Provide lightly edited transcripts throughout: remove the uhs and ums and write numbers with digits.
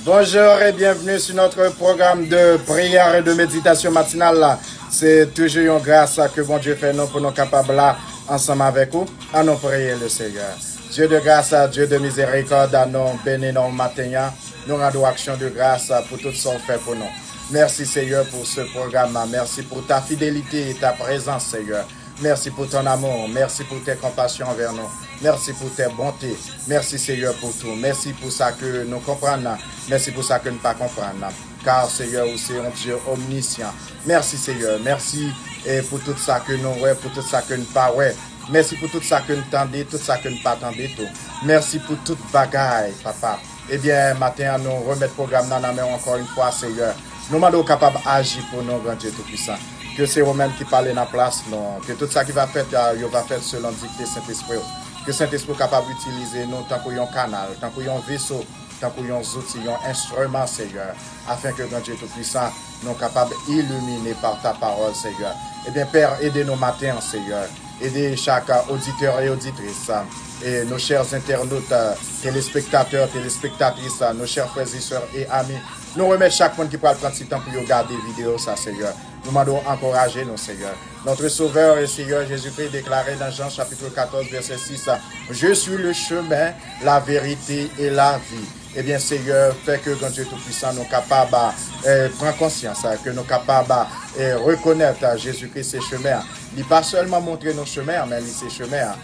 Bonjour et bienvenue sur notre programme de prière et de méditation matinale. C'est toujours une grâce que bon Dieu fait nous pour nous capables là, ensemble avec vous, à nous prier le Seigneur. Dieu de grâce, Dieu de miséricorde, à nous bénir nos matins, nous rendons action de grâce pour tout ce qu'on fait pour nous. Merci Seigneur pour ce programme, merci pour ta fidélité et ta présence Seigneur. Merci pour ton amour, merci pour tes compassions envers nous, merci pour tes bontés, merci Seigneur pour tout, merci pour ça que nous comprenons, merci pour ça que nous ne pas comprenons, car Seigneur c'est un Dieu omniscient. Merci Seigneur, merci pour tout ça que nous voyons, pour tout ça que nous pas voyons. Merci pour tout ça que nous tendons, tout ça que nous pas tendons tout. Merci pour toute bagaille, papa. Eh bien, matin, nous remettre le programme dans la main encore une fois, Seigneur. Nous sommes capables d'agir pour nous, grand Dieu Tout-Puissant. Que c'est vous-même qui parlez dans la place, non. Que tout ça qui va faire, il va faire selon dictée Saint-Esprit. Que Saint-Esprit est capable d'utiliser nous tant qu'il y a un canal, tant qu'il y a un vaisseau, tant qu'il y a un outil, un instrument, Seigneur. Afin que grand Dieu Tout-Puissant, nous sommes capables d'illuminer par ta parole, Seigneur. Eh bien, Père, aidez-nous matin, Seigneur. Aidez chaque auditeur et auditrice, et nos chers internautes, téléspectateurs, téléspectatrices, nos chers frères et sœurs et amis. Nous remettons chaque monde qui prend le temps pour regarder la vidéo, ça, Seigneur. Nous demandons encourager nos Seigneur. Notre Sauveur et Seigneur Jésus-Christ déclaré dans Jean chapitre 14, verset 6, « Je suis le chemin, la vérité et la vie. » Eh bien, Seigneur, fait que quand Dieu Tout-Puissant nous capables de prendre conscience, que nous capables de reconnaître Jésus-Christ ses chemins. Il n'est pas seulement montrer nos chemins, mais ses chemins.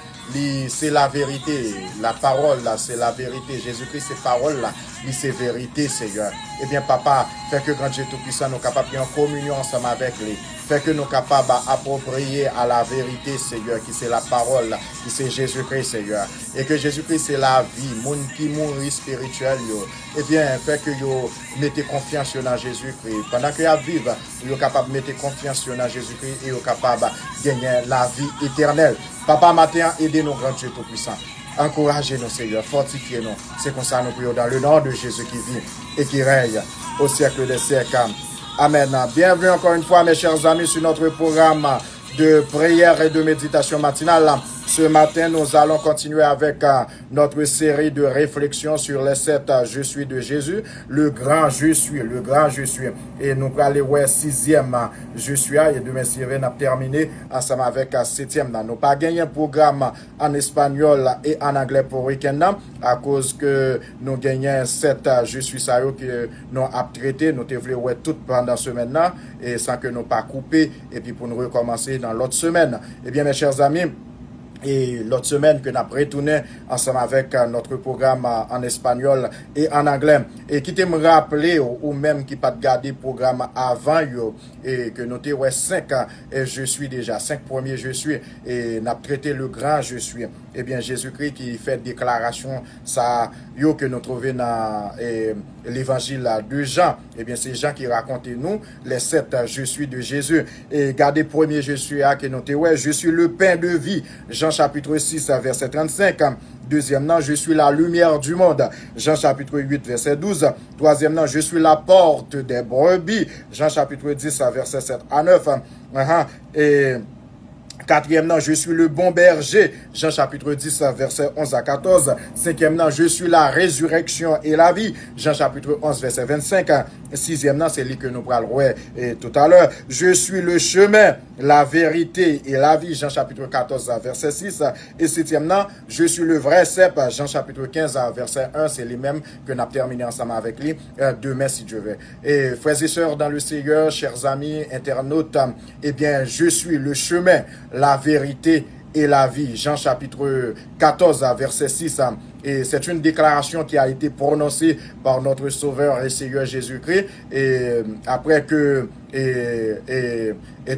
C'est la vérité, la parole, c'est la vérité. Jésus-Christ, c'est parole, c'est vérité, Seigneur. Eh bien, Papa, fait que grand Dieu Tout-Puissant, nous capables en communion ensemble avec lui. Fait que nous capables d'approprier à la vérité, Seigneur, qui c'est la parole, qui c'est Jésus-Christ, Seigneur. Et que Jésus-Christ, c'est la vie, moun qui mourit spirituel, yo. Eh bien, fait que vous mettez confiance sur Jésus-Christ. Pendant que vous vivez, vous êtes capable de mettre confiance sur Jésus-Christ et vous êtes capable de gagner la vie éternelle. Papa, matin, aidez-nous, grand Dieu Tout-Puissant. Encouragez-nous, Seigneur, fortifiez-nous. C'est comme ça nous prions dans le nom de Jésus qui vit et qui règne au siècle des siècles. Amen. Bienvenue encore une fois, mes chers amis, sur notre programme de prière et de méditation matinale. Ce matin, nous allons continuer avec notre série de réflexions sur les 7 Je suis de Jésus, le grand je suis, le grand je suis. Et nous allons aller voir 6e je suis, et demain, si on a terminé ensemble avec 7e. Nous n'avons pas gagné un programme en espagnol et en anglais pour le week-end, à cause que nous gagnons 7 je suis ça que nous avons traité, nous devons voir tout pendant la semaine, et sans que nous pas coupé, et puis pour nous recommencer dans l'autre semaine. Eh bien, mes chers amis, et l'autre semaine que nous avons retourné ensemble avec notre programme en espagnol et en anglais. Et qui te me rappeler ou même qui pas garder le programme avant yo, et que nous avons 5 et je suis déjà 5 premiers je suis et nous avons traité le grand je suis. Eh bien Jésus-Christ qui fait déclaration ça yo que nous trouvons dans l'évangile de Jean. Eh bien c'est Jean qui raconte nous les 7 je suis de Jésus. Et gardez premier je suis à que nous avons je suis le pain de vie. Jean chapitre 6, verset 35. Deuxièmement, je suis la lumière du monde. Jean chapitre 8, verset 12. Troisièmement, je suis la porte des brebis. Jean chapitre 10, verset 7 à 9. Et quatrièmement, je suis le bon berger. Jean chapitre 10, verset 11 à 14. Cinquièmement, je suis la résurrection et la vie. Jean chapitre 11, verset 25. Sixièmement, c'est lui que nous parlerons tout à l'heure. Je suis le chemin, la vérité et la vie. Jean chapitre 14, verset 6. Et septièmement, je suis le vrai cep. Jean chapitre 15, verset 1. C'est les mêmes que nous avons terminé ensemble avec lui. Demain, si Dieu veut. Et frères et sœurs dans le Seigneur, chers amis, internautes, eh bien, je suis le chemin, la vérité et la vie. Jean chapitre 14, verset 6. Et c'est une déclaration qui a été prononcée par notre Sauveur et Seigneur Jésus-Christ. Et après que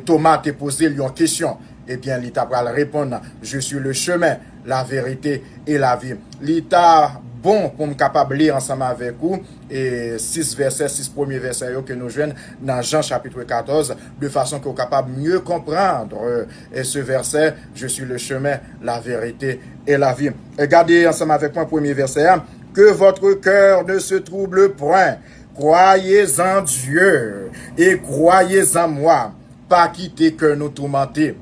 Thomas t'a posé lui une question, eh bien, il t'a répondre, je suis le chemin, la vérité et la vie. L'État bon pour me capable lire ensemble avec vous et 6 premiers versets que nous joignons dans Jean chapitre 14 de façon que vous capable mieux comprendre ce verset je suis le chemin, la vérité et la vie. Regardez ensemble avec moi premier verset, que votre cœur ne se trouble point, croyez en Dieu et croyez en moi, pas quitter que nous tourmenter.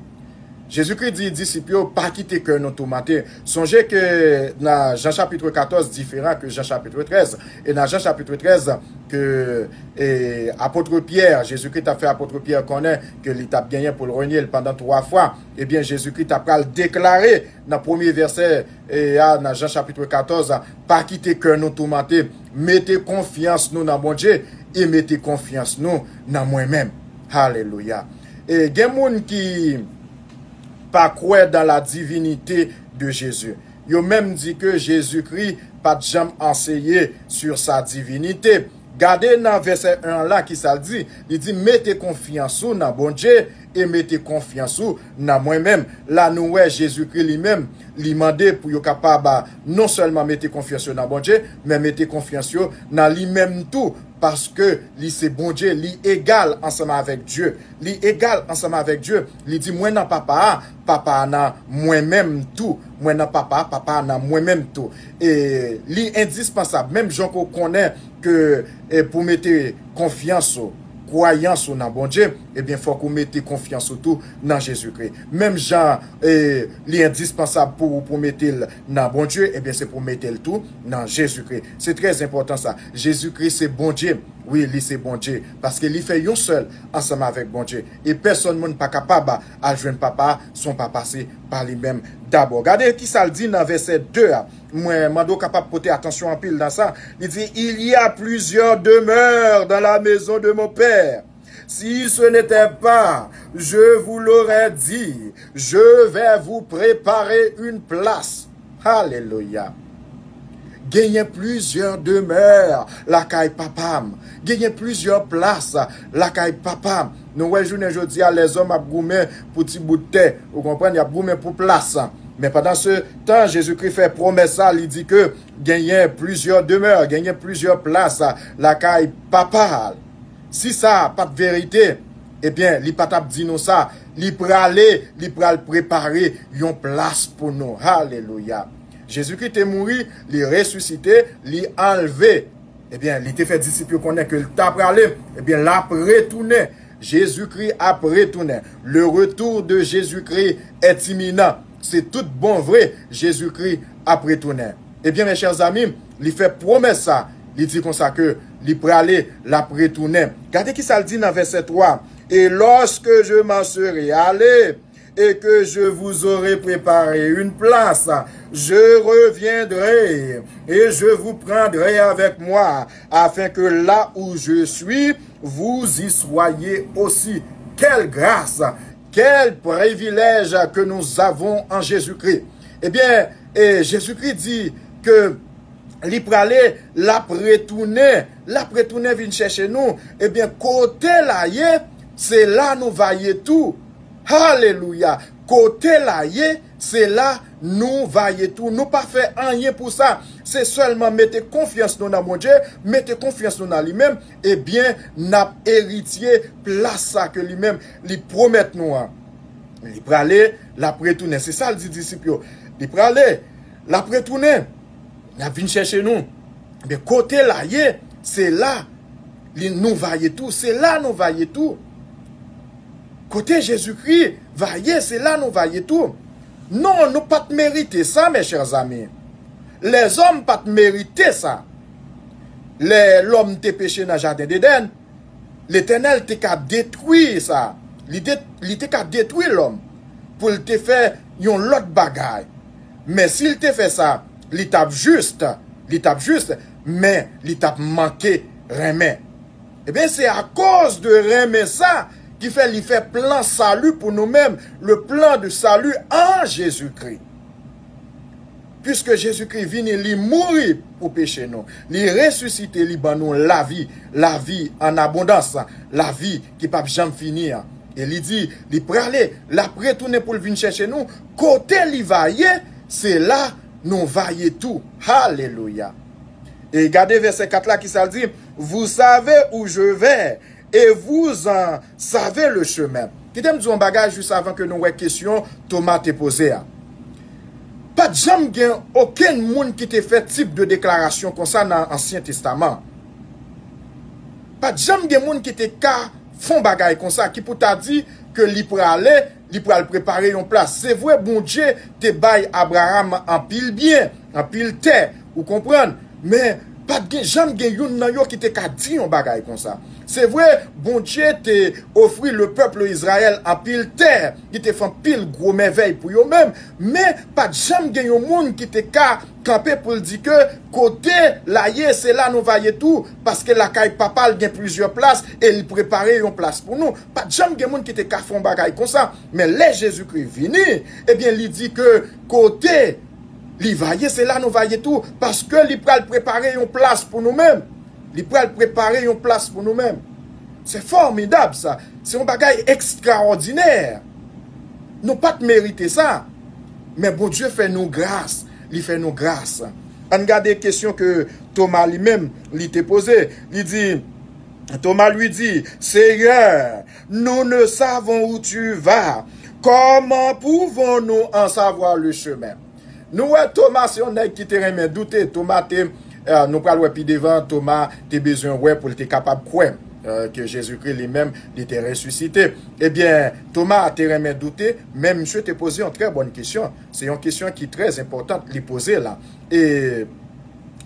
Jésus-Christ dit disciples, pas quitter que nous tomater. Songez que dans Jean chapitre 14, différent que Jean chapitre 13. Et dans Jean chapitre 13, que apôtre Pierre, Jésus-Christ a fait apôtre Pierre connaît que l'étape gagné pour le renier pendant 3 fois. Eh bien, Jésus-Christ a le déclaré dans le premier verset, dans Jean chapitre 14, pas quitter que nous tomater. Mettez confiance nous dans bon Dieu et mettez confiance nous dans moi-même. Alléluia. Et il y a des gens qui pas croire dans la divinité de Jésus. Ils ont même dit que Jésus-Christ pas de jamais enseigné sur sa divinité. Gardez dans verset 1 là qui ça dit, il dit mettez confiance dans bon Dieu et mettez confiance dans moi-même. Là nous ouais Jésus-Christ lui-même lui demandé pour être capable non seulement mettre confiance dans bon Dieu, mais mettez confiance dans lui-même tout. Parce que lui c'est bon Dieu, lui égal ensemble avec Dieu. Lui égal ensemble avec Dieu. Lui dit moi nan papa, papa nan moi-même tout. Moi nan papa, papa nan moi-même tout. Et lui indispensable. Même gens qu'on connaît que pour mettre confiance, croyance dans bon Dieu, eh bien faut qu'on mette confiance tout dans Jésus-Christ. Même gens lui indispensable pour mettre dans bon Dieu, eh bien c'est pour mettre tout dans Jésus-Christ. C'est très important ça. Jésus-Christ c'est bon Dieu. Oui, lui c'est bon Dieu parce que lui fait un seul ensemble avec bon Dieu et personne n'est pas capable à joindre papa, son papa c'est par lui-même d'abord. Regardez qui ça le dit dans verset 2. Moi, mando capable de porter attention en pile dans ça. Il dit il y a plusieurs demeures dans la maison de mon père. Si ce n'était pas, je vous l'aurais dit, je vais vous préparer une place. Alléluia. Gagnez plusieurs demeures, la caille papam. Gagnez plusieurs places, la caille papam. Nous, ouais, aujourd'hui, les hommes ont goumé pour petit bout de terre. Vous comprenez, ils ont goumé pour place. Mais pendant ce temps, Jésus-Christ fait promesse, il dit que gagnez plusieurs demeures, gagnez plusieurs places, la caille papa. Si ça, pas de vérité, eh bien, il pas dit nous ça, il pral préparer une place pour nous. Alléluia. Jésus-Christ est mort, il est ressuscité, il est enlevé. Eh bien, il était fait disciple qu'on est que le t'a pralé, eh bien, l'a retourné. Jésus-Christ a retourné. Le retour de Jésus-Christ est imminent. C'est tout bon vrai. Jésus-Christ a retourné. Eh bien, mes chers amis, il fait promesse ça. Il dit comme ça que il pralé, l'a retourné. Regardez qui ça le dit dans verset 3. Et lorsque je m'en serai allé, et que je vous aurai préparé une place, je reviendrai et je vous prendrai avec moi, afin que là où je suis, vous y soyez aussi. Quelle grâce, quel privilège que nous avons en Jésus-Christ. Eh bien, Jésus-Christ dit que l'Ipralé, la retourner vient chercher nous. Eh bien, côté là, c'est là nous vaillons tout. Alléluia. Côté là, c'est là nous vaillons tout. Nous pas fait rien pour ça. C'est seulement mettre confiance dans mon Dieu, mettre confiance dans lui-même. Eh bien, n'a héritier place ça que lui-même lui promet nous. Il peut aller la retourner. C'est ça le dit disciple. Il peut aller la retourner. Il vient chercher nous. Mais côté là, c'est là nous vaillons tout. C'est là nous vaillons tout. Côté Jésus-Christ, vaillez, c'est là nous vaillons tout. Non, nous pas mériter ça, mes chers amis. Les hommes pas mériter ça. L'homme te péché dans le jardin d'Éden. L'Éternel te qu'à détruire ça. Il te qu'à détruire l'homme. Pour te faire une autre bagaille. Mais s'il te fait ça, il tape juste, mais il tape manqué remet. Eh bien, c'est à cause de remet ça qui fait plan salut pour nous-mêmes, le plan de salut en Jésus-Christ. Puisque Jésus-Christ vient, il mourir pour pécher nous, il ressuscite, il nous la vie en abondance, la vie qui ne peut jamais finir. Et il dit, il peut aller, la retourner pour venir chercher nous, côté il va c'est là nous vaillons tout. Alléluia. Et regardez verset 4 là qui ça dit, vous savez où je vais, et vous en savez le chemin. Qui t'aime dire un bagage juste avant que nous ayons question, Thomas te posé. Pas de jamais aucun monde qui te fait type de déclaration comme ça dans l'Ancien Testament. Pas de jamais monde qui te font bagage comme ça, qui pour t'a dit que li pour aller, il pourra préparer une place. C'est vrai, bon Dieu, te bail Abraham en pile bien, en pile terre, vous comprenez? Mais, pas de jamais gen yon nan yo qui te ka di yon bagay comme ça. C'est vrai, bon Dieu te offri le peuple Israël en pile terre, qui te fait pile gros merveille pour eux même, mais pas de jamais gen yon monde qui te ka camper pour le dire que côté la yé c'est là nous vailler tout parce que la caille papa gen plusieurs places et il préparait une place pour nous. Pas de jamais gen monde qui te ka font bagay comme ça, mais les Jésus-Christ vini, eh bien il dit que côté li vailler c'est là nous vailler tout parce que li pral préparer une place pour nous-mêmes. Il peut préparer une place pour nous-mêmes. C'est formidable ça. C'est un bagage extraordinaire. Nous pas de mériter ça. Mais bon Dieu fait nous grâce. Il fait nous grâce. On regarde les questions que Thomas lui-même lui t'a posées. Thomas lui dit, Seigneur, nous ne savons où tu vas. Comment pouvons-nous en savoir le chemin? Nous, Thomas, si on a qui te remet douter, Thomas nous parlons puis devant Thomas, tu besoin pour être capable de croire que Jésus-Christ lui-même était ressuscité. Eh bien, Thomas a remis douter, même monsieur t'a posé une très bonne question. C'est une question qui est très importante de poser là. Et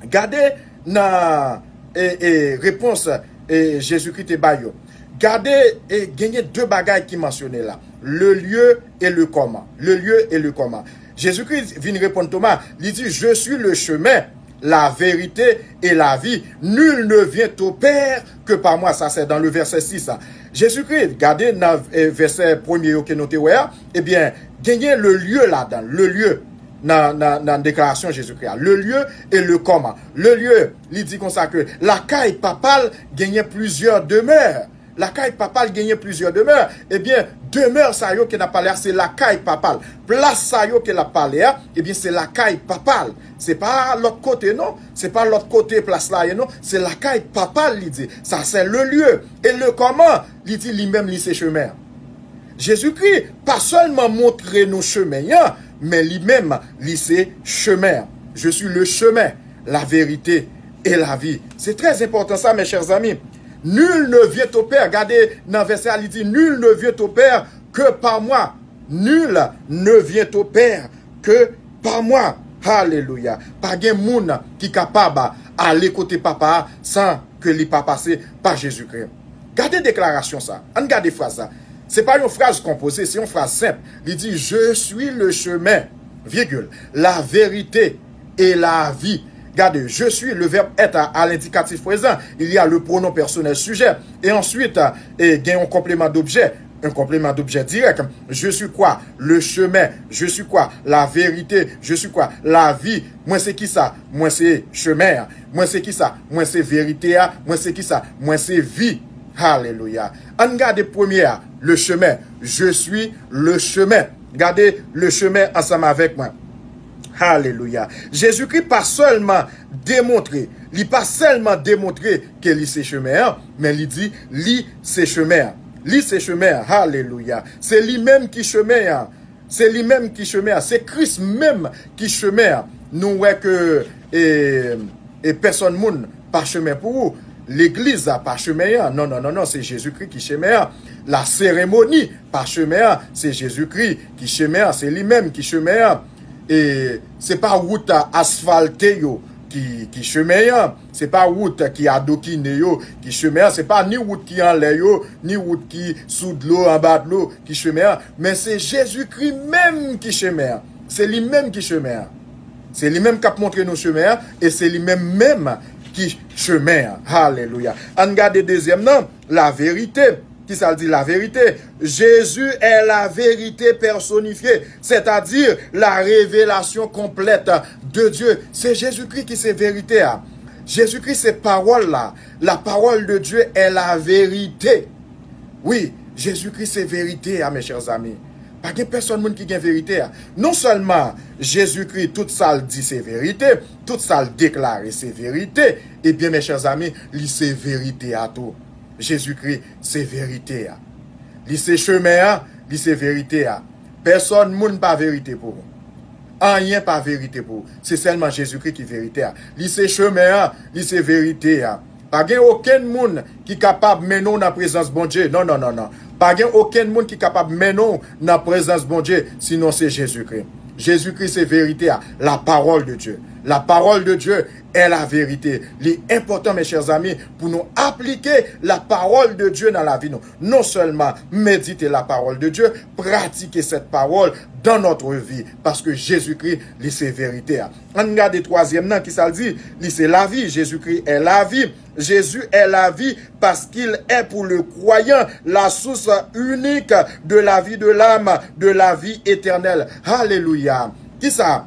gardez dans réponse Jésus-Christ et Bayo. Gardez et gagnez deux bagages qui mentionnaient là. Le lieu et le comment. Le lieu et le comment. Jésus-Christ vient répondre Thomas, il dit, je suis le chemin, la vérité et la vie. Nul ne vient au Père que par moi. Ça, c'est dans le verset 6. Jésus-Christ, regardez dans le verset 1er que nous avons, eh bien, gagnez le lieu là-dedans. Le lieu, dans la déclaration de Jésus-Christ. Le lieu et le comment. Le lieu, il dit comme ça que la caille papale gagnait plusieurs demeures. La caille papale gagnait plusieurs demeures. Eh bien, demeure ça yo qui n'a pas l'air, c'est la caille papale. Place ça yo qui n'a pas l'air, eh bien, c'est la caille papale. C'est pas l'autre côté, non. C'est pas l'autre côté, place là, non. C'est la caille papale, il dit. Ça, c'est le lieu. Et le comment, il dit lui-même, il c'est chemin. Jésus-Christ, pas seulement montrer nos chemins, mais lui-même, il c'est chemin. Je suis le chemin, la vérité et la vie. C'est très important ça, mes chers amis. Nul ne vient au Père. Regardez dans le verset, il dit, nul ne vient au Père que par moi. Nul ne vient au Père que par moi. Alléluia. Pas de monde qui est capable d'aller côté papa sans que il pas passé par Jésus-Christ. Regardez déclaration ça. Regardez phrase ça. C'est pas une phrase composée, c'est une phrase simple. Il dit, je suis le chemin, virgule, la vérité et la vie. Regardez, je suis, le verbe être à l'indicatif présent. Il y a le pronom personnel sujet. Et ensuite, il y a un complément d'objet. Un complément d'objet direct. Je suis quoi? Le chemin. Je suis quoi? La vérité. Je suis quoi? La vie. Moi, c'est qui ça? Moi, c'est chemin. Moi, c'est qui ça? Moi, c'est vérité. Moi, c'est qui ça? Moi, c'est vie. Alléluia. On regarde première, le chemin. Je suis le chemin. Regardez le chemin ensemble avec moi. Alléluia. Jésus-Christ pas seulement démontré, il pas seulement démontré qu'il est ses chemins, mais il dit, lui ses chemins. Lui ses chemins. Alléluia. C'est lui-même qui chemin. C'est lui-même qui chemin. C'est Christ même qui chemin. Nous voyons que personne monde pas chemin pour vous. L'église a pas chemin. Non, non, non, non, c'est Jésus-Christ qui chemin. La cérémonie pas chemin. C'est Jésus-Christ qui chemin. C'est lui-même qui chemin. Et c'est pas route asphaltée qui chemin, c'est pas route qui adoquine qui chemin, c'est pas ni route qui en l'air ni route qui sous de l'eau en bas de l'eau qui chemin, mais c'est Jésus-Christ même qui chemin. C'est lui-même qui chemin. C'est lui-même qui a montré nos chemins et c'est lui-même qui chemin. Alléluia. On regarde le deuxième nom, la vérité. Qui ça dit la vérité? Jésus est la vérité personnifiée, c'est-à-dire la révélation complète de Dieu. C'est Jésus-Christ qui c'est vérité. Jésus-Christ c'est parole là. La parole de Dieu est la vérité. Oui, Jésus-Christ c'est vérité, mes chers amis. Pas de personne qui a vérité. Non seulement Jésus-Christ, tout ça le dit c'est vérité, tout ça le déclare c'est vérité. Et bien mes chers amis, il c'est vérité à tout. Jésus-Christ, c'est vérité. Li c'est chemin, li c'est vérité. Personne moun pas vérité pour vous. Rien pas vérité pour vous. C'est seulement Jésus-Christ qui est vérité. Li c'est chemin, li c'est vérité. Pas gen aucun moun qui est capable de mener dans la présence de bon Dieu. Non, non, non, non. Pas aucun monde qui est capable de mener dans la présence de bon Dieu, sinon c'est Jésus-Christ. Jésus-Christ, c'est vérité, la parole de Dieu. La parole de Dieu est la vérité. L'important, mes chers amis, pour nous appliquer la parole de Dieu dans la vie, non seulement méditer la parole de Dieu, pratiquer cette parole dans notre vie. Parce que Jésus-Christ, c'est vérité. On regarde le troisième nom qui ça dit, c'est la vie. Jésus-Christ est la vie. Jésus est la vie parce qu'il est pour le croyant la source unique de la vie de l'âme, de la vie éternelle. Alléluia. Qui ça?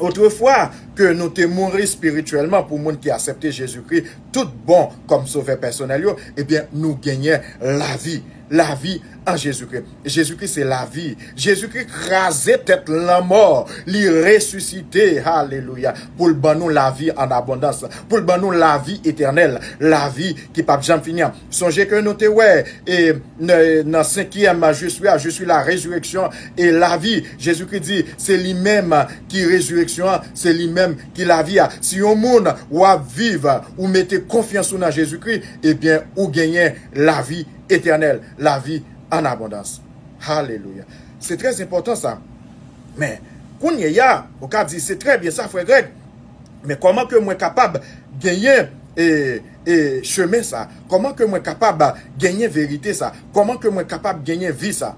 Autrefois, que nous te mourir spirituellement pour monde qui accepté Jésus-Christ, tout bon comme sauveur personnel, eh bien, nous gagnons la vie en Jésus-Christ. Jésus-Christ, c'est la vie. Jésus-Christ crasait peut-être la mort, l'y ressuscité, alléluia, pour le bon nous la vie en abondance, pour le bon nous la vie éternelle, la vie qui pas jamais finir. Songez que nous te ouais, et dans 5e, je suis la résurrection et la vie. Jésus-Christ dit, c'est lui-même qui résurrection, c'est lui-même qui la vie. Si on monde ou à vivre, ou mettez confiance dans Jésus-Christ, eh bien, ou gagnez la vie éternelle, la vie en abondance. Alléluia. C'est très important ça. Mais, quand il y a, au cas dit, c'est très bien ça, frère Greg. Mais comment que moi capable de gagner et chemin ça? Comment que moi capable de gagner vérité ça? Comment que moi capable de gagner vie ça?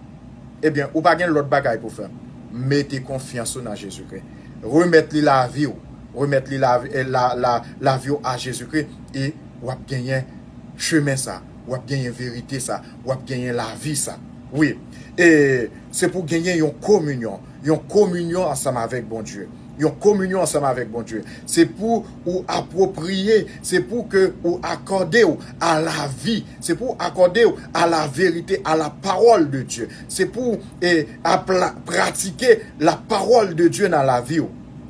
Eh bien, ou pas gagner l'autre bagaille pour faire. Mettez confiance dans Jésus-Christ. Remettez la vie, remettez la vie à Jésus-Christ et ou gagner chemin ça. Ou gagner vérité ça, ou gagner la vie ça. Oui. Et c'est pour gagner une communion ensemble avec bon Dieu. Une communion ensemble avec bon Dieu. C'est pour ou approprier, c'est pour que ou accorder à la vie, c'est pour accorder à la vérité, à la parole de Dieu. C'est pour pratiquer la parole de Dieu dans la vie.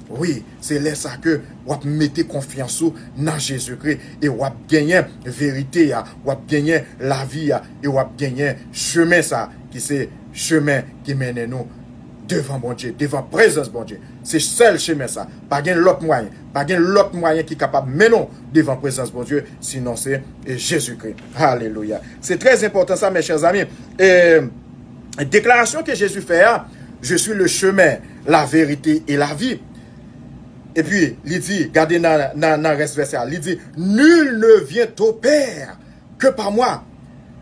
Oui, c'est là ça que vous mettez confiance dans Jésus-Christ et vous gagner vérité, vous gagner la vie et vous gagner chemin ça qui c'est chemin qui mène nous devant bon Dieu, devant présence bon Dieu. C'est seul chemin ça, pas gain l'autre moyen qui est capable de mener devant présence bon Dieu, sinon c'est Jésus-Christ. Alléluia. C'est très important ça mes chers amis. Et déclaration que Jésus fait, je suis le chemin, la vérité et la vie. Et puis, il dit, regardez dans le reste verset, il dit, nul ne vient au Père que par moi.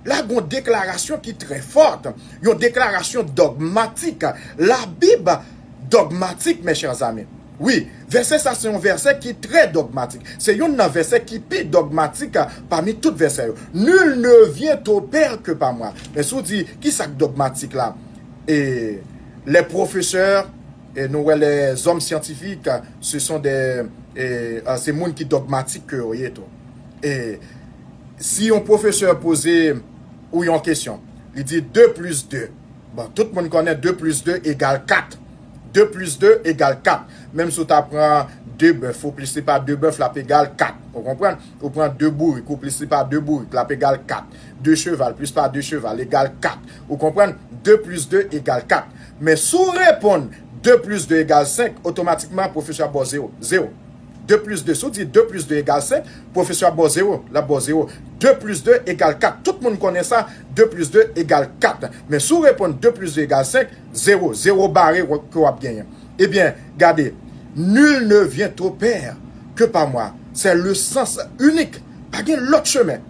Là, il y a une déclaration qui est très forte, une déclaration dogmatique. La Bible dogmatique, mes chers amis. Oui, verset ça, c'est un verset qui est très dogmatique. C'est un verset qui est plus dogmatique parmi tous les versets. Nul ne vient au Père que par moi. Mais si on dit, qui c'est dogmatique là? Et les professeurs, et nous, les hommes scientifiques, ce sont des ces gens qui dogmatiques que vous voyez. Et si un professeur posait ou une question, il dit 2 plus 2. Bon, tout le monde connaît 2 plus 2 égale 4. 2 plus 2 égale 4. Même si tu apprends 2 bœufs, il faut plus par 2 bœufs, la égale 4. Vous comprenez? Vous prenez 2 bourriques, vous plus par 2 bourriques, la égale 4. 2 chevals plus par 2 chevals égale 4. Vous comprenez? 2 plus 2 égale 4. Mais si vous répondez 2 plus 2 égale 5, automatiquement, professeur Bo 0. 0. 2 plus 2, si on dit 2 plus 2 égale 5, professeur Bo 0, la Bo 0. 2 plus 2 égale 4. Tout le monde connaît ça, 2 plus 2 égale 4. Mais si on répond 2 plus 2 égale 5, 0. 0 barré que vous avez gagné. Eh bien, regardez, nul ne vient au Père que par moi. C'est le sens unique. Pas l'autre chemin.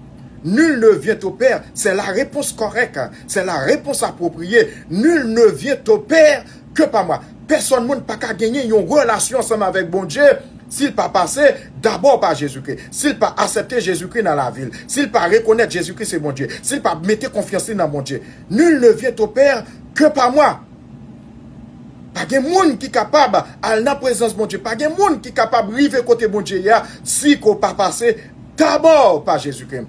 Nul ne vient au Père, c'est la réponse correcte, c'est la réponse appropriée. Nul ne vient au Père que par moi. Personne ne peut pas gagner une relation ensemble avec bon Dieu s'il pas passé d'abord par Jésus-Christ, s'il pas accepté Jésus-Christ dans la ville, s'il pas reconnaître Jésus-Christ c'est bon Dieu, s'il pas mettre confiance dans mon Dieu. Nul ne vient au Père que par moi. Pas de monde qui est capable à la présence de mon Dieu, pas de monde qui est capable de vivre côté bon Dieu si qu'on pas passé d'abord par Jésus-Christ.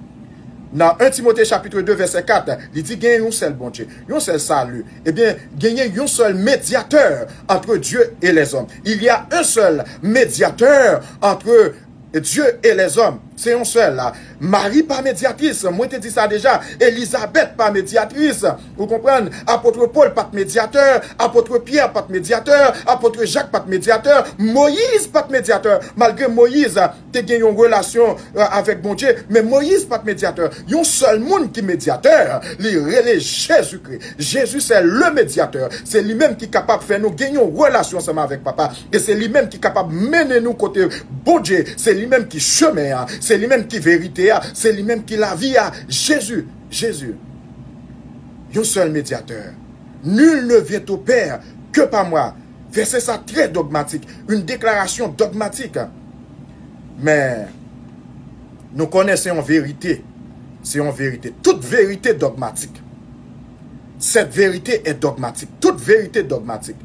Dans 1 Timothée chapitre 2 verset 4, il dit qu'il y a un seul bon Dieu, un seul salut. Eh bien, il y a un seul médiateur entre Dieu et les hommes. Il y a un seul médiateur entre Dieu et les hommes. C'est un seul là. Marie pas médiatrice. Moi te dit ça déjà. Elisabeth pas médiatrice. Vous comprenez? Apôtre Paul pas de médiateur. Apôtre Pierre pas de médiateur. Apôtre Jacques pas de médiateur. Moïse pas de médiateur. Malgré Moïse te gagné une relation avec bon Dieu. Mais Moïse pas de médiateur. Il y a un seul monde qui est médiateur. C'est Jésus-Christ. Jésus c'est le médiateur. C'est lui-même qui est capable de faire nous gagner une relation ensemble avec papa. Et c'est lui-même qui est capable de mener nous côté bon Dieu. C'est lui-même qui chemin. C'est lui-même qui vérité, c'est lui-même qui la vie. Jésus, Jésus, un seul médiateur. Nul ne vient au Père que par moi. Verset ça très dogmatique, une déclaration dogmatique. Mais nous connaissons en vérité, c'est en vérité, toute vérité dogmatique. Cette vérité est dogmatique, toute vérité dogmatique.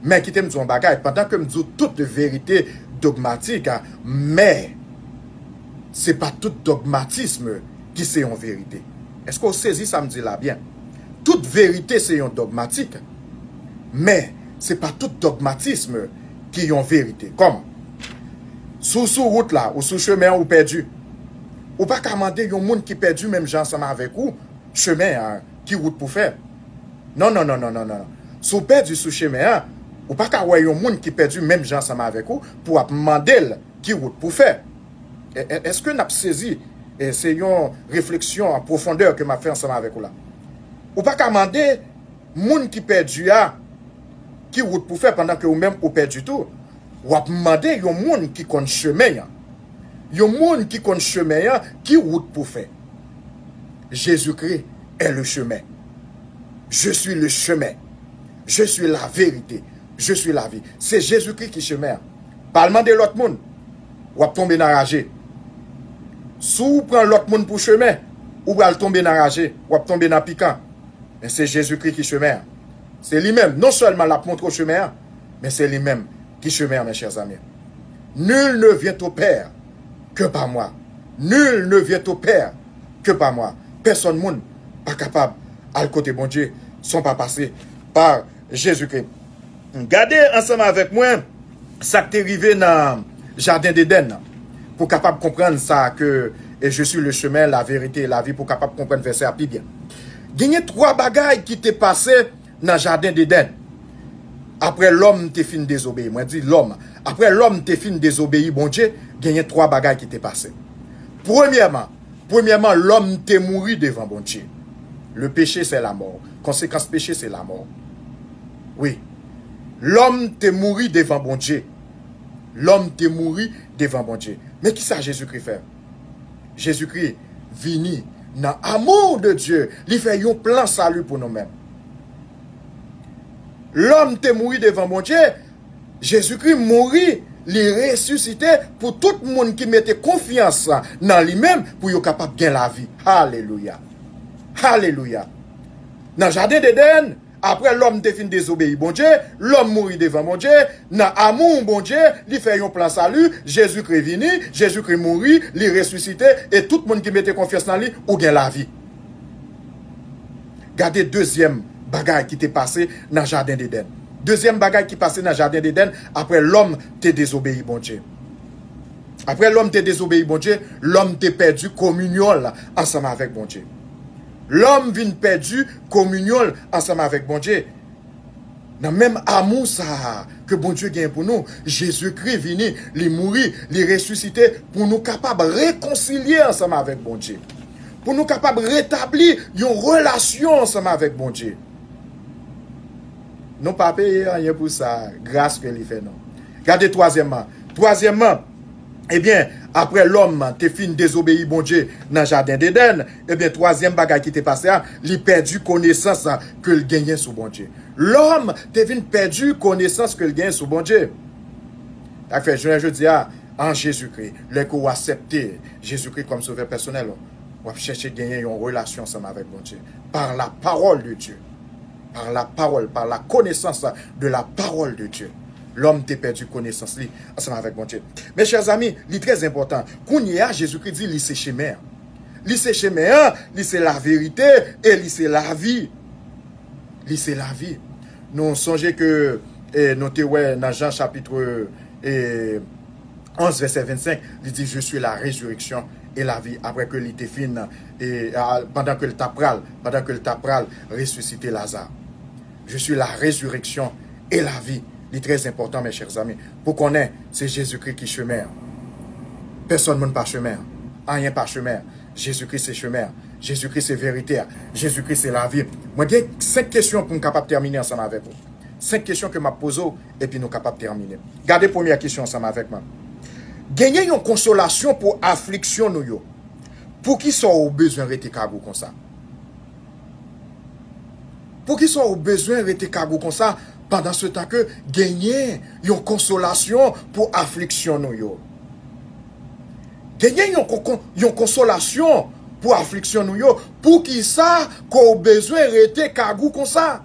Mais qui t'aime son bagage, pendant que me dis toute vérité dogmatique, mais c'est pas tout dogmatisme qui c'est en vérité. Est-ce qu'on saisit ça me dit là bien? Toute vérité c'est un dogmatique, mais c'est pas tout dogmatisme qui est en vérité. Comme sous route là, ou sous chemin ou perdu, ou pas commander un monde qui perdu même gens ensemble avec vous, chemin qui route pour faire. Non. Sous perdu sous chemin, ou pas qu'avoir un monde qui perdu même gens ensemble avec vous pour demander qui route pour faire. Est-ce que nous avons saisi, et c'est une réflexion en profondeur que m'a fait ensemble avec vous là. Ou pas qu'à demander, moun qui perdu qui route pour faire pendant que vous même ou perdu tout. Ou à demander, yon moun qui connaît chemin. Yon moun qui connaît chemin, qui route pour faire. Jésus-Christ est le chemin. Je suis le chemin. Je suis la vérité. Je suis la vie. C'est Jésus-Christ qui chemin. Parlement de l'autre monde, ou à tomber dans la rage. Si vous prenez l'autre monde pour chemin, ou va tomber dans la rage, ou va tomber dans le piquant. Mais c'est Jésus-Christ qui chemin. C'est lui-même, non seulement la montre au chemin, mais c'est lui-même qui chemin, mes chers amis. Nul ne vient au Père que par moi. Nul ne vient au Père que par moi. Personne monde pas capable, à le côté bon Dieu, sont pas passés par Jésus-Christ. Regardez ensemble avec moi, ça qui est arrivé dans le jardin d'Éden. Pour capable comprendre ça que et je suis le chemin, la vérité et la vie, pour capable comprendre verset à plus bien. Il y a 3 bagailles qui t'est passé dans le jardin d'Éden. Après l'homme t'est fin désobéi. Moi dis l'homme. Après l'homme t'est fin désobéi, bon Dieu, il y a 3 bagailles qui t'est passé. Premièrement, l'homme t'est mouru devant bon Dieu. Le péché c'est la mort. Conséquence péché c'est la mort. Oui. L'homme t'est mouru devant bon Dieu. L'homme t'est mouru devant bon Dieu. Mais qui ça Jésus-Christ fait? Jésus-Christ vini dans l'amour de Dieu. Il fait un plan salut pour nous-mêmes. L'homme t'est mouru devant mon Dieu. Jésus-Christ mourit, il ressuscité pour tout le monde qui mettait confiance dans lui-même pour être capable de gagner la vie. Alléluia. Alléluia. Dans le jardin d'Éden, après l'homme t'est fini désobéir bon Dieu, l'homme mourit devant mon Dieu, dans l'amour bon Dieu, il fait un plan salut, Jésus-Christ vini, Jésus-Christ mourit, il ressuscité et tout le monde qui mettait confiance dans lui ou gagne la vie. Regardez deuxième bagaille qui t'est passé dans le jardin d'Éden. Deuxième bagaille qui passé dans le jardin d'Éden, après l'homme t'est désobéi bon Dieu. Après l'homme t'est désobéi bon Dieu, l'homme t'est perdu communion ensemble avec bon Dieu. L'homme vient perdu communion ensemble avec bon Dieu. Dans le même amour ça que bon Dieu gagne pour nous, Jésus-Christ venu, il mourit, il ressuscité pour nous capables de réconcilier ensemble avec bon Dieu. Pour nous capables de rétablir une relation ensemble avec bon Dieu. Nous pas payer rien pour ça, grâce que il fait non. Regardez troisièmement, eh bien, après l'homme t'es fin désobéi bon Dieu dans le jardin d'Éden, eh bien, troisième bagage qui t'est passé, il perdu connaissance que le gagnait sous bon Dieu. L'homme t'es fin perdu connaissance que le gagnait sous bon Dieu. Fait, je dis en Jésus-Christ, les qu'on accepter Jésus-Christ comme sauveur personnel, on va chercher de gagner une relation ensemble avec bon Dieu. Par la parole de Dieu. Par la parole, par la connaissance de la parole de Dieu. L'homme t'a perdu connaissance ensemble avec mon Dieu. Mes chers amis, c'est très important. Quand il y a Jésus-Christ dit, il c'est chemin. Il c'est chemin, il c'est la vérité et il c'est la vie. Il c'est la vie. Nous songez que nous sommes dans Jean chapitre 11, verset 25, il dit, je suis la résurrection et la vie. Après que l'été fine, et pendant que le tapral, ressusciter Lazare. Je suis la résurrection et la vie. C'est très important, mes chers amis. Pour qu'on ait, c'est Jésus-Christ qui chemin. Personne ne pas chemin. Rien pas chemin. Jésus-Christ c'est chemin. Jésus-Christ c'est vérité. Jésus-Christ c'est la vie. Moi, j'ai 5 questions pour nous capables de terminer ensemble avec vous. 5 questions que je pose et puis nous capables de terminer. Gardez la première question ensemble avec moi. Gagner une consolation pour affliction nous yo. Pour qui sont au besoin de rester kagou comme ça? Pour qui sont au besoin de rester kagou comme ça pendant ce temps que gagner une consolation pour affliction nous yo. Gagner une consolation pour affliction nous yo. Pour qui ça qu'on besoin de rester kagou comme ça?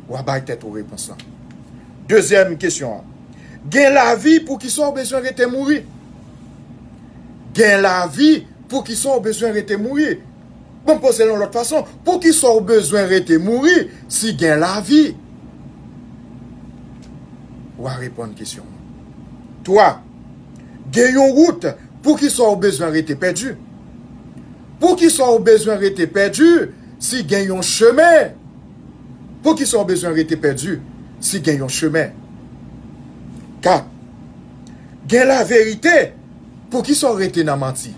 Ou à tête aux réponses. Deuxième question. Gain la vie pour qui sont besoin de rester mourir. Gain la vie pour qui sont besoin de rester mourir. Bon, poser de l'autre façon, pour qui sont besoin de rester mourir si gain la vie. Ou à répondre à la question. Toi, gain une route pour qui sont besoin de rester perdu. Pour qui sont besoin de rester perdu si gain un chemin. Pour qui sont besoin de rester perdu si gain un chemin. 4. Gain la vérité pour qui sont arrêtés dans menti.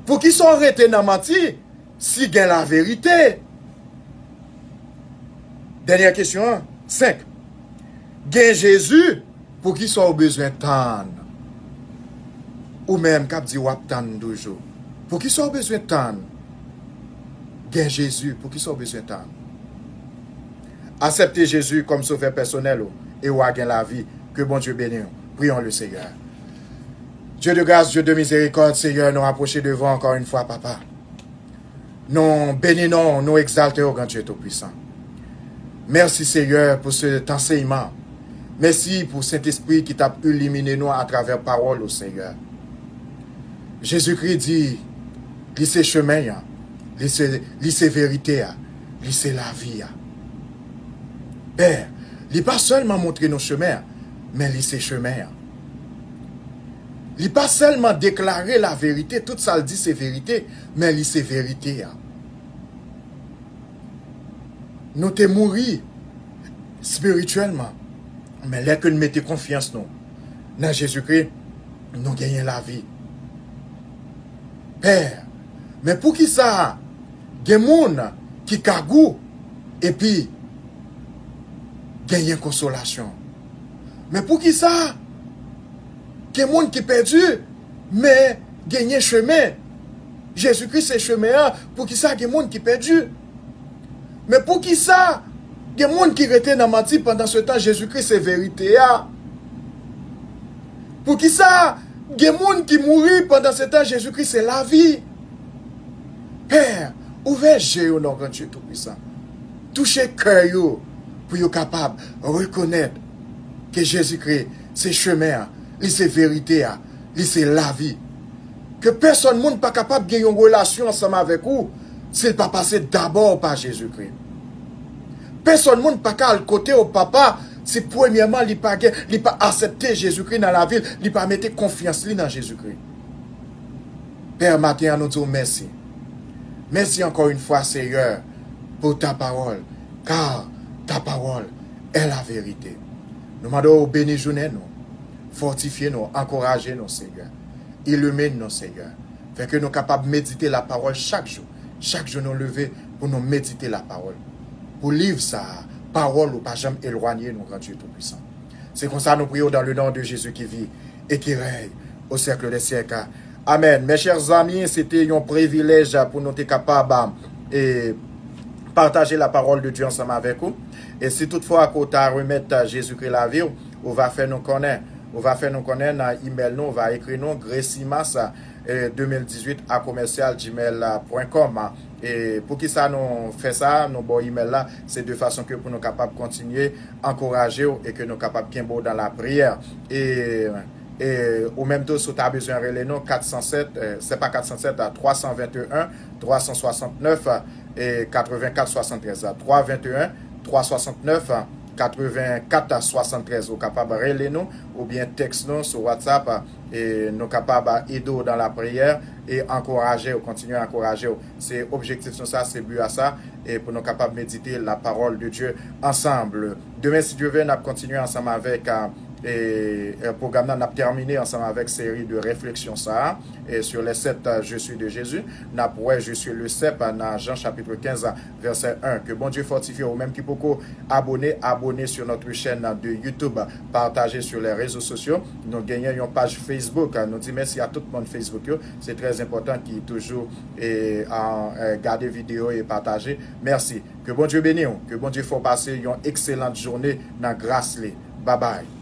Pour qui sont arrêtés dans menti si gain la vérité. Dernière question. 5. Gain Jésus pour qui sont au besoin tant. Ou même cap dit wap tant toujours. Pour qui sont au besoin tant. Gain Jésus pour qui sont au besoin tant. Acceptez Jésus comme sauveur personnel et ou gain la vie. Que bon Dieu bénisse. Prions le Seigneur. Dieu de grâce, Dieu de miséricorde, Seigneur, nous rapprocher devant encore une fois, Papa. Nous bénissons, nous exaltons au grand Dieu Tout-Puissant. Merci Seigneur pour cet enseignement. Merci pour Saint-Esprit qui t'a illuminé nous à travers parole au Seigneur. Jésus-Christ dit, c'est chemin, c'est vérité, c'est la vie. Père, il n'a pas seulement montré nos chemins, mais c'est chemin. Il n'a pas seulement déclaré la vérité, tout ça le dit c'est vérité, mais c'est vérité. Nous t'es mouru spirituellement, mais là que nous mettons confiance nous, dans Jésus-Christ, nous gagnons la vie. Père, mais pour qui ça, il y a des gens qui cagou et puis gagnent consolation. Mais pour qui ça? Il y a des gens qui perdu, mais gagnent chemin. Jésus-Christ c'est chemin. Pour qui ça? Il y a des gens qui perdu. Mais pour qui ça? Il y a des gens qui étaient dans menti pendant ce temps. Jésus-Christ c'est vérité. Pour qui ça? Il y a des gens qui mourent pendant ce temps. Jésus-Christ c'est la vie. Père, ouvrez Jésus dans grand Dieu Tout-Puissant. Touchez cœur pour être capable de reconnaître que Jésus-Christ, c'est chemin, c'est vérité, c'est la vie. Que personne n'est pas capable de gagner une relation ensemble avec vous s'il n'est pas passé d'abord par Jésus-Christ. Personne n'est pas capable de côté au papa si premièrement il n'a pas accepté Jésus-Christ dans la ville, il n'a pas mis confiance dans Jésus-Christ. Père, matin, nous disons merci. Merci encore une fois, Seigneur, pour ta parole, car ta parole est la vérité. Nous demandons bénir journée nous, fortifier nous, encourager nous, Seigneur. Illumine nous, Seigneur. Fait que nous sommes capables de méditer la parole chaque jour. Chaque jour nous lever pour nous méditer la parole. Pour livre sa parole ou pas jamais éloigner nous, grand Dieu Tout-Puissant. C'est comme ça nous prions dans le nom de Jésus qui vit et qui règne au siècle des siècles. Amen. Mes chers amis, c'était un privilège pour nous être capables de partager la parole de Dieu ensemble avec vous. Et si toutefois qu'on t'a remettre Jésus-Christ la vie, on va faire nous connaître. On va faire nous connaître dans l'email, nous, on va écrire nous gresimas 2018 à commercial@gmail.com. Et pour qui ça nous fait ça, nos bon email là, c'est de façon que pour nous capables de continuer, encourager et que nous capables de bien dans la prière. Et au même temps, si tu as besoin de nous, 407, c'est pas 407, 321, 369 et 84 73. 321, 369 84 73 ou capable de relayer nous ou bien texte nous sur WhatsApp et nous capables d'aider dans la prière et encourager ou continuer à encourager. C'est objectif sur ça, c'est but à ça et pour nous capables de méditer la parole de Dieu ensemble. Demain si Dieu veut, nous continuer ensemble avec et le programme n'a terminé ensemble avec série de réflexions ça et sur les 7 je suis de Jésus n'a pour je suis le cep dans Jean chapitre 15 verset 1 que bon Dieu fortifie ou même qui peut abonner sur notre chaîne de YouTube, partager sur les réseaux sociaux. Nous gagnons une page Facebook, nous disons merci à tout le monde Facebook, c'est très important qui toujours garder vidéo et partager. Merci, que bon Dieu bénisse, que bon Dieu faut passer une excellente journée dans grâce. Bye bye.